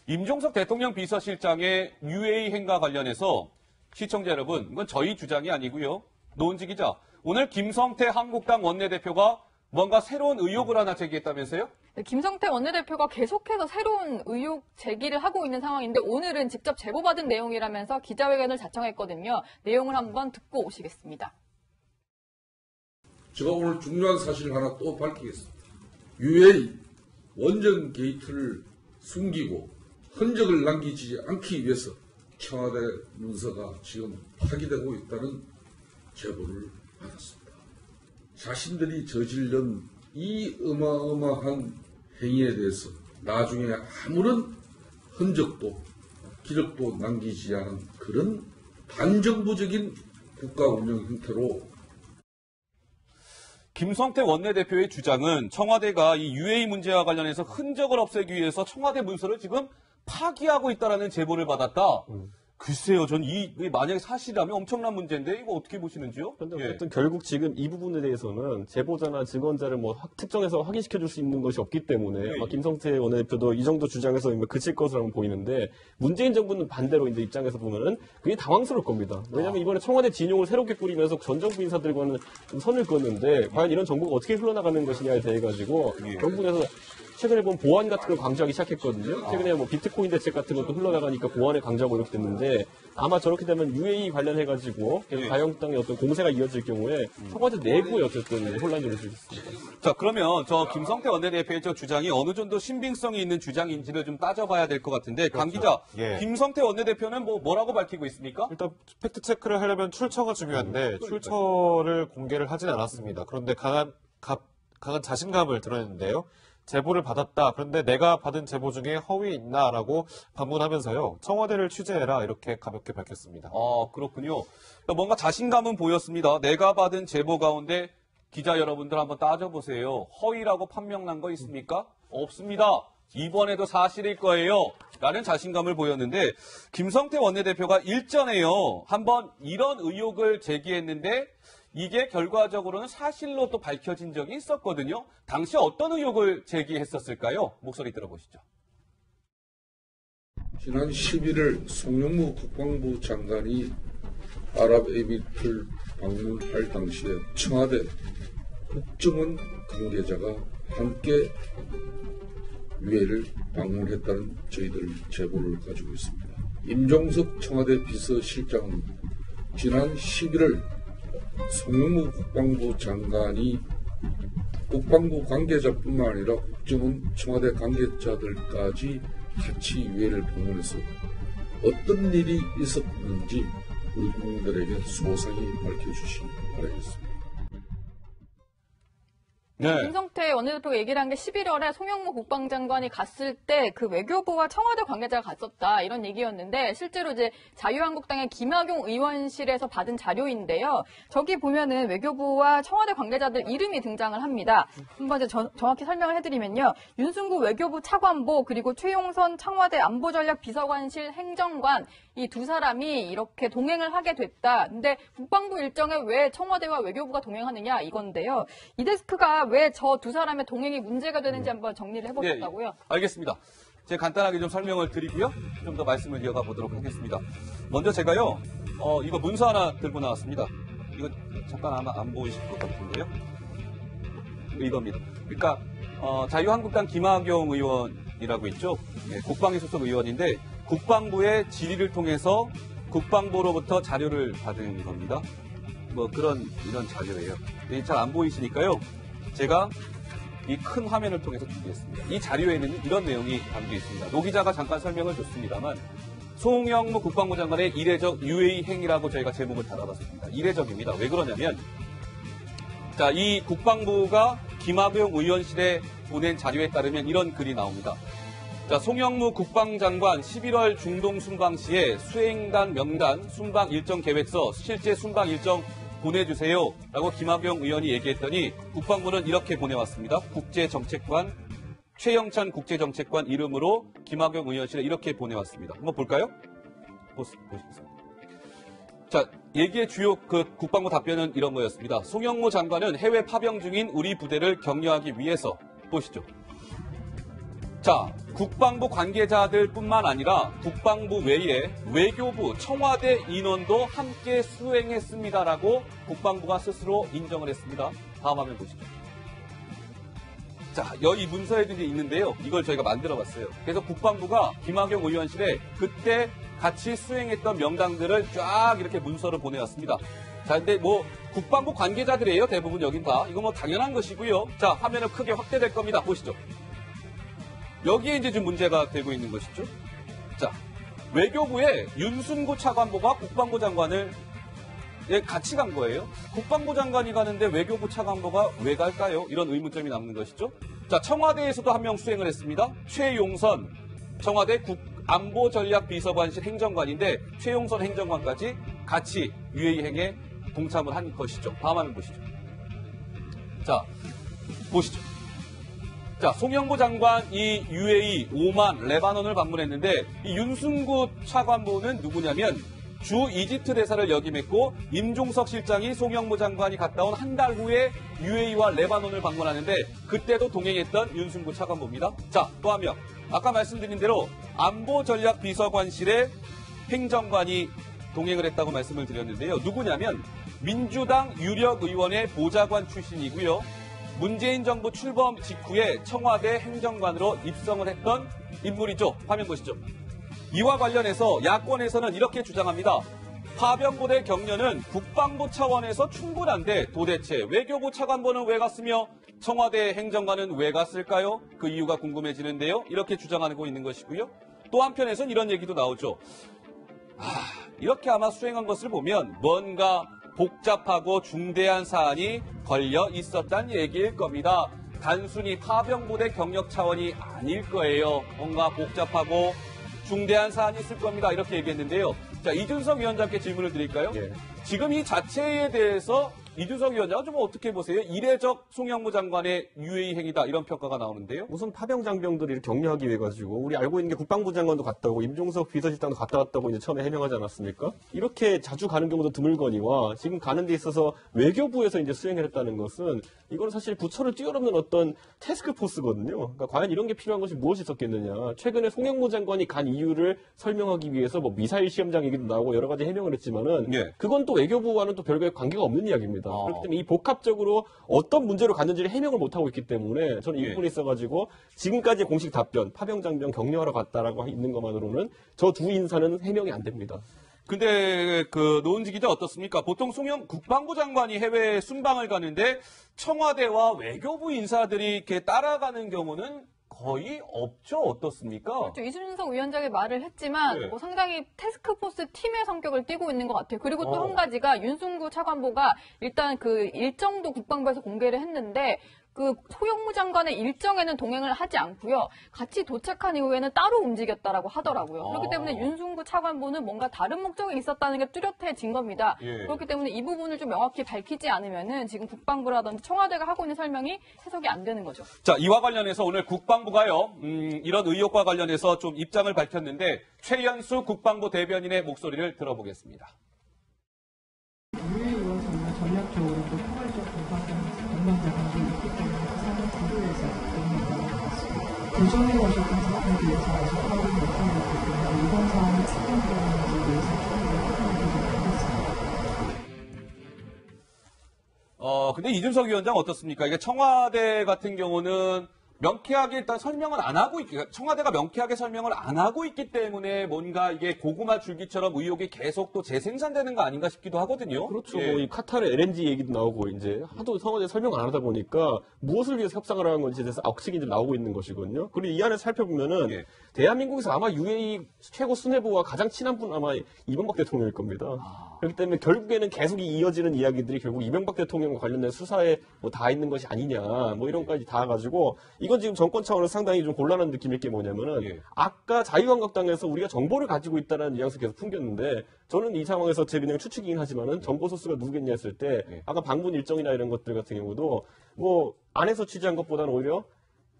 임종석 대통령 비서실장의 UA 행과 관련해서 시청자 여러분, 이건 저희 주장이 아니고요. 노은지 기자, 오늘 김성태 한국당 원내대표가 뭔가 새로운 의혹을 하나 제기했다면서요? 네, 김성태 원내대표가 계속해서 새로운 의혹 제기를 하고 있는 상황인데 오늘은 직접 제보받은 내용이라면서 기자회견을 자청했거든요. 내용을 한번 듣고 오시겠습니다. 제가 오늘 중요한 사실을 하나 또 밝히겠습니다. UA 원전 게이트를 숨기고 흔적을 남기지 않기 위해서 청와대 문서가 지금 파기되고 있다는 제보를 받았습니다. 자신들이 저지른 이 어마어마한 행위에 대해서 나중에 아무런 흔적도 기록도 남기지 않은 그런 반정부적인 국가 운영 형태로 김성태 원내대표의 주장은 청와대가 이 UA 문제와 관련해서 흔적을 없애기 위해서 청와대 문서를 지금 파기하고 있다는 제보를 받았다. 글쎄요, 전 만약에 사실이라면 엄청난 문제인데 이거 어떻게 보시는지요? 그런데 어쨌든 결국 지금 이 부분에 대해서는 제보자나 증언자를 특정해서 확인시켜줄 수 있는 것이 없기 때문에 아마 김성태 원내대표도 이 정도 주장에서 그칠 것으로 보이는데 문재인 정부는 반대로 이제 입장에서 보면은 그게 당황스러울 겁니다. 왜냐하면 이번에 청와대 진용을 새롭게 꾸리면서 전 정부 인사들과는 좀 선을 그었는데 과연 이런 정보가 어떻게 흘러나가는 것이냐에 대해 가지고 정부에서 최근에 보면 보안 같은 걸 강조하기 시작했거든요. 최근에 비트코인 대책 같은 것도 흘러나가니까 보안을 강조하고 이렇게 됐는데 아마 저렇게 되면 UAE 관련해가지고 자유한국당의 어떤 공세가 이어질 경우에 청와대 내부에 어쨌든 혼란이 올 수 있습니다. 자, 그러면 저 김성태 원내대표의 저 주장이 어느 정도 신빙성이 있는 주장인지를 좀 따져봐야 될 것 같은데 강 기자, 김성태 원내대표는 뭐라고 밝히고 있습니까? 일단 팩트 체크를 하려면 출처가 중요한데 출처를 공개를 하진 않았습니다. 그런데 강한 자신감을 드러냈는데요. 제보를 받았다. 그런데 내가 받은 제보 중에 허위 있나라고 반문하면서요. 청와대를 취재해라 이렇게 가볍게 밝혔습니다. 그렇군요. 뭔가 자신감은 보였습니다. 내가 받은 제보 가운데 기자 여러분들 한번 따져보세요. 허위라고 판명난 거 있습니까? 없습니다. 이번에도 사실일 거예요. 라는 자신감을 보였는데 김성태 원내대표가 일전에요. 한번 이런 의혹을 제기했는데 이게 결과적으로는 사실로 또 밝혀진 적이 있었거든요. 당시 어떤 의혹을 제기했었을까요? 목소리 들어보시죠. 지난 11일 송영무 국방부 장관이 아랍에미리트를 방문할 당시에 청와대 국정원 관계자가 함께 UAE를 방문했다는 저희들 제보를 가지고 있습니다. 임종석 청와대 비서실장은 지난 11일 송영무 국방부 장관이 국방부 관계자뿐만 아니라 국정원 청와대 관계자들까지 같이 UAE를 방문해서 어떤 일이 있었는지 우리 국민들에게 소상히 밝혀주시기 바라겠습니다. 네. 김성태 원내대표가 얘기를 한 게 11월에 송영무 국방장관이 갔을 때 그 외교부와 청와대 관계자가 갔었다 이런 얘기였는데 실제로 이제 자유한국당의 김학용 의원실에서 받은 자료인데요. 저기 보면은 외교부와 청와대 관계자들 이름이 등장을 합니다. 한번 이제 정확히 설명을 해드리면요. 윤순구 외교부 차관보 그리고 최용선 청와대 안보전략비서관실 행정관 이 두 사람이 이렇게 동행을 하게 됐다. 근데 국방부 일정에 왜 청와대와 외교부가 동행하느냐 이건데요. 이 데스크가 왜 저 두 사람의 동행이 문제가 되는지 한번 정리를 해보셨다고요? 알겠습니다. 제가 간단하게 좀 설명을 드리고요. 좀 더 말씀을 이어가 보도록 하겠습니다. 먼저 제가요, 이거 문서 하나 들고 나왔습니다. 이거 잠깐 아마 안 보이실 것 같은데요. 이겁니다. 그러니까 자유한국당 김학용 의원이라고 있죠. 네, 국방위 소속 의원인데 국방부의 질의를 통해서 국방부로부터 자료를 받은 겁니다. 이런 자료예요. 잘 안 보이시니까요. 제가 이 큰 화면을 통해서 준비했습니다. 이 자료에는 이런 내용이 담겨 있습니다. 노 기자가 잠깐 설명을 줬습니다만 송영무 국방부 장관의 이례적 UA 행위라고 저희가 제목을 달아봤습니다. 이례적입니다. 왜 그러냐면 자, 이 국방부가 김학용 의원실에 보낸 자료에 따르면 이런 글이 나옵니다. 자, 송영무 국방장관 11월 중동 순방 시에 수행단 명단 순방 일정 계획서 실제 순방 일정 보내주세요 라고 김학용 의원이 얘기했더니 국방부는 이렇게 보내왔습니다. 국제정책관 최영찬 국제정책관 이름으로 김학용 의원실에 이렇게 보내왔습니다. 한번 볼까요? 보시겠습니다. 자, 얘기의 주요 국방부 답변은 이런 거였습니다. 송영무 장관은 해외 파병 중인 우리 부대를 격려하기 위해서 보시죠. 자, 국방부 관계자들뿐만 아니라 국방부 외에 외교부, 청와대 인원도 함께 수행했습니다라고 국방부가 스스로 인정을 했습니다. 다음 화면 보시죠. 자, 이 문서에도 이제 있는데요. 이걸 저희가 만들어봤어요. 그래서 국방부가 김학용 의원실에 그때 같이 수행했던 명단들을 쫙 이렇게 문서로 보내왔습니다. 자, 근데 뭐 국방부 관계자들이에요. 대부분 여긴 다. 이거 뭐 당연한 것이고요. 자, 화면을 크게 확대될 겁니다. 보시죠. 여기에 이제 좀 문제가 되고 있는 것이죠. 자, 외교부에 윤순구 차관보가 국방부 장관을 같이 간 거예요. 국방부 장관이 가는데 외교부 차관보가 왜 갈까요? 이런 의문점이 남는 것이죠. 자, 청와대에서도 한 명 수행을 했습니다. 최용선 청와대 국안보전략비서관실 행정관인데 최용선 행정관까지 같이 UAE 행에 동참을 한 것이죠. 다음 화면 보시죠. 자, 보시죠. 자, 송영구 장관 이 UAE, 오만, 레바논을 방문했는데 이 윤순구 차관보는 누구냐면 주 이집트 대사를 역임했고 임종석 실장이 송영무 장관이 갔다 온 한 달 후에 UAE와 레바논을 방문하는데 그때도 동행했던 윤순구 차관보입니다. 자, 또 한 명. 아까 말씀드린 대로 안보전략비서관실의 행정관이 동행을 했다고 말씀을 드렸는데요. 누구냐면 민주당 유력 의원의 보좌관 출신이고요. 문재인 정부 출범 직후에 청와대 행정관으로 입성을 했던 인물이죠. 화면 보시죠. 이와 관련해서 야권에서는 이렇게 주장합니다. 파병부대 격려는 국방부 차원에서 충분한데 도대체 외교부 차관보는 왜 갔으며 청와대 행정관은 왜 갔을까요? 그 이유가 궁금해지는데요. 이렇게 주장하고 있는 것이고요. 또 한편에서는 이런 얘기도 나오죠. 이렇게 아마 수행한 것을 보면 뭔가 복잡하고 중대한 사안이 걸려 있었다는 얘기일 겁니다. 단순히 파병부대 경력 차원이 아닐 거예요. 뭔가 복잡하고 중대한 사안이 있을 겁니다. 이렇게 얘기했는데요. 자, 이준석 위원장께 질문을 드릴까요? 예. 지금 이 자체에 대해서 이준석 위원장은 좀 어떻게 보세요? 이례적 송영무 장관의 UAE 행위다 이런 평가가 나오는데요. 우선 파병 장병들을 격려하기 위해 가지고 우리 알고 있는 게 국방부 장관도 갔다 오고 임종석 비서실장도 갔다 왔다고 이제 처음에 해명하지 않았습니까? 이렇게 자주 가는 경우도 드물거니와 지금 가는 데 있어서 외교부에서 이제 수행을 했다는 것은 이건 사실 부처를 뛰어넘는 어떤 태스크포스거든요. 그러니까 과연 이런 게 필요한 것이 무엇이 있었겠느냐. 최근에 송영무 장관이 간 이유를 설명하기 위해서 뭐 미사일 시험장 얘기도 나오고 여러 가지 해명을 했지만은 예. 그건 또 외교부와는 또 별개의 관계가 없는 이야기입니다. 그렇기 때문에 이 복합적으로 어떤 문제로 갔는지를 해명을 못하고 있기 때문에 저는 이 예. 부분에 있어가지고 지금까지 공식 답변, 파병장병 격려하러 갔다라고 있는 것만으로는 저 두 인사는 해명이 안 됩니다. 근데 그 노은지 기자 어떻습니까? 보통 국방부 장관이 해외 순방을 가는데 청와대와 외교부 인사들이 이렇게 따라가는 경우는 거의 없죠. 어떻습니까? 그렇죠. 이준석 위원장이 말을 했지만 네. 뭐 상당히 태스크포스 팀의 성격을 띠고 있는 것 같아요. 그리고 또 한 가지가 윤순구 차관보가 일단 그 일정도 국방부에서 공개를 했는데 그 송영무 장관의 일정에는 동행을 하지 않고요. 같이 도착한 이후에는 따로 움직였다라고 하더라고요. 그렇기 때문에 윤순구 차관보는 뭔가 다른 목적이 있었다는 게 뚜렷해진 겁니다. 예. 그렇기 때문에 이 부분을 좀 명확히 밝히지 않으면은 지금 국방부라든지 청와대가 하고 있는 설명이 해석이 안 되는 거죠. 자, 이와 관련해서 오늘 국방부가요, 이런 의혹과 관련해서 좀 입장을 밝혔는데 최연수 국방부 대변인의 목소리를 들어보겠습니다. UAE와 정말 전략적으로도 포괄적 동반자관이 있기 때문에 그 사안을 고려해서 진행했다고 봤습니다. 그전에 오셨던 사안에 대해서 아직 확인 못하고 있기 때문에 이번 사안이 상당되는지 위해서 충분히 확인하도록 하겠습니다. 근데 이준석 위원장 어떻습니까? 이게 청와대 같은 경우는 명쾌하게 일단 설명을 안 하고 청와대가 명쾌하게 설명을 안 하고 있기 때문에 뭔가 이게 고구마 줄기처럼 의혹이 계속 또 재생산되는 거 아닌가 싶기도 하거든요. 그렇죠. 예. 뭐 이 카타르 LNG 얘기도 나오고 이제 하도 청와대 설명을 안 하다 보니까 무엇을 위해서 협상을 하는 건지에 대해서 억측이 이제 나오고 있는 것이거든요. 그리고 이 안에 살펴보면은 예. 대한민국에서 아마 UAE 최고 수뇌부와 가장 친한 분 아마 이명박 대통령일 겁니다. 그렇기 때문에 결국에는 계속 이어지는 이야기들이 결국 이명박 대통령과 관련된 수사에 뭐 다 있는 것이 아니냐 뭐 이런 것까지 다 가지고 이건 지금 정권 차원에서 상당히 좀 곤란한 느낌일 게 뭐냐면은 예. 아까 자유한국당에서 우리가 정보를 가지고 있다는 뉘앙스 계속 풍겼는데 저는 이 상황에서 제 그냥 추측이긴 하지만은 정보 소스가 누구겠냐 했을 때 예. 아까 방문 일정이나 이런 것들 같은 경우도 뭐 안에서 취재한 것보다는 오히려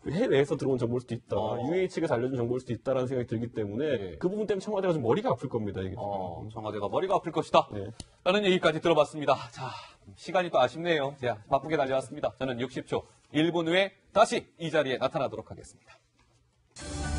해외에서 들어온 정보일 수도 있다. UAE 측에서 알려준 정보일 수도 있다라는 생각이 들기 때문에 예. 그 부분 때문에 청와대가 좀 머리가 아플 겁니다. 이게. 청와대가 머리가 아플 것이다. 네. 라는 얘기까지 들어봤습니다. 자, 시간이 또 아쉽네요. 자, 바쁘게 달려왔습니다. 저는 60초, 1분 후에 다시 이 자리에 나타나도록 하겠습니다. 있습니다.